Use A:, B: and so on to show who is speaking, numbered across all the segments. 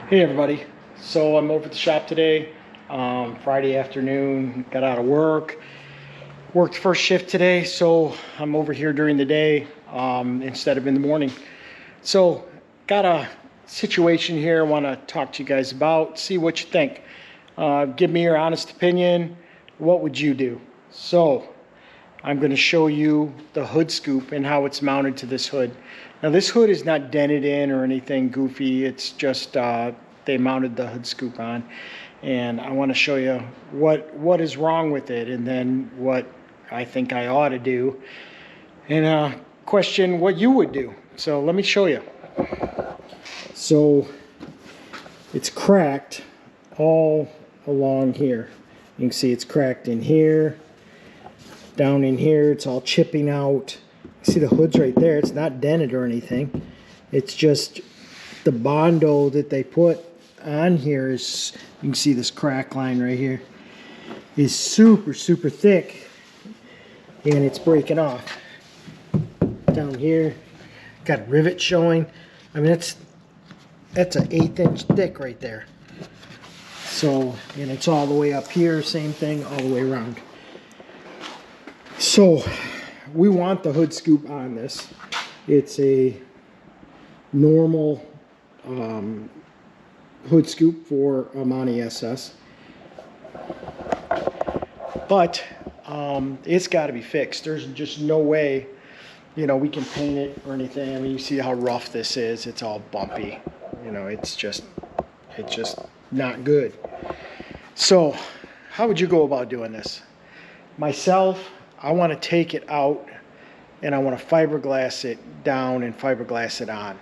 A: Hey everybody, so I'm over at the shop today, Friday afternoon, got out of worked first shift today, so I'm over here during the day instead of in the morning. So got a situation here I want to talk to you guys about, see what you think. Give me your honest opinion. What would you do? So I'm going to show you the hood scoop and how it's mounted to this hood. Now this hood is not dented in or anything goofy. It's just they mounted the hood scoop on, and I want to show you what is wrong with it, and then what I think I ought to do, and question what you would do. So let me show you. So it's cracked all along here. You can see it's cracked in here. Down in here, it's all chipping out. See the hood's right there. It's not dented or anything. It's just the bondo that they put on here is, you can see this crack line right here, is super thick, and it's breaking off. Down here, got a rivet showing. I mean, that's an 1/8 inch thick right there. So, and it's all the way up here, same thing all the way around. So we want the hood scoop on this. It's a normal hood scoop for a Monte SS, but it's got to be fixed. There's just no way, you know, we can paint it or anything. I mean, you see how rough this is. It's all bumpy. You know, it's just not good. So how would you go about doing this? Myself, I want to take it out and I want to fiberglass it down and fiberglass it on,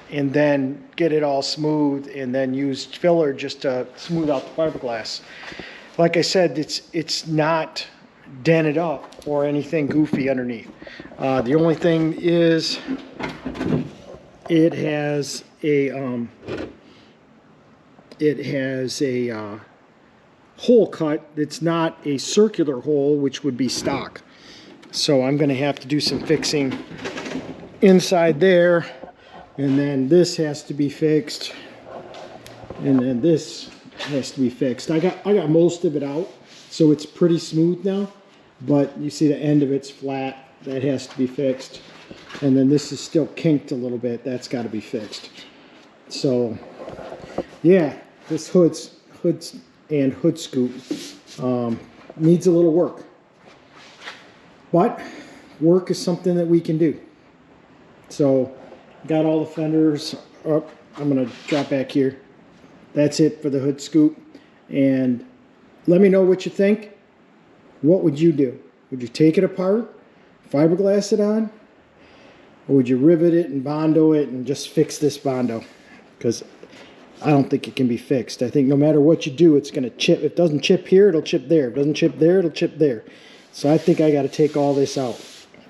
A: and then get it all smooth, and then use filler just to smooth out the fiberglass. Like I said, it's not dented up or anything goofy underneath. The only thing is it has a hole cut that's not a circular hole, which would be stock. So I'm going to have to do some fixing inside there, and then this has to be fixed, and then this has to be fixed. I got most of it out, so it's pretty smooth now, but you see the end of it's flat. That has to be fixed, and then this is still kinked a little bit. That's got to be fixed. So yeah, this hood scoop needs a little work, but work is something that we can do. So got all the fenders up. I'm going to drop back here. That's it for the hood scoop, and let me know what you think. What would you do? Would you take it apart, fiberglass it on, or would you rivet it and bondo it and just fix this bondo? Because I don't think it can be fixed. I think no matter what you do, it's going to chip. If it doesn't chip here, it'll chip there. If it doesn't chip there, it'll chip there. So I think I got to take all this out,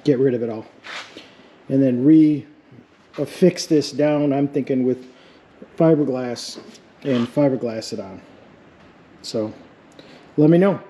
A: get rid of it all, and then fix this down. I'm thinking with fiberglass and fiberglass it on. So let me know.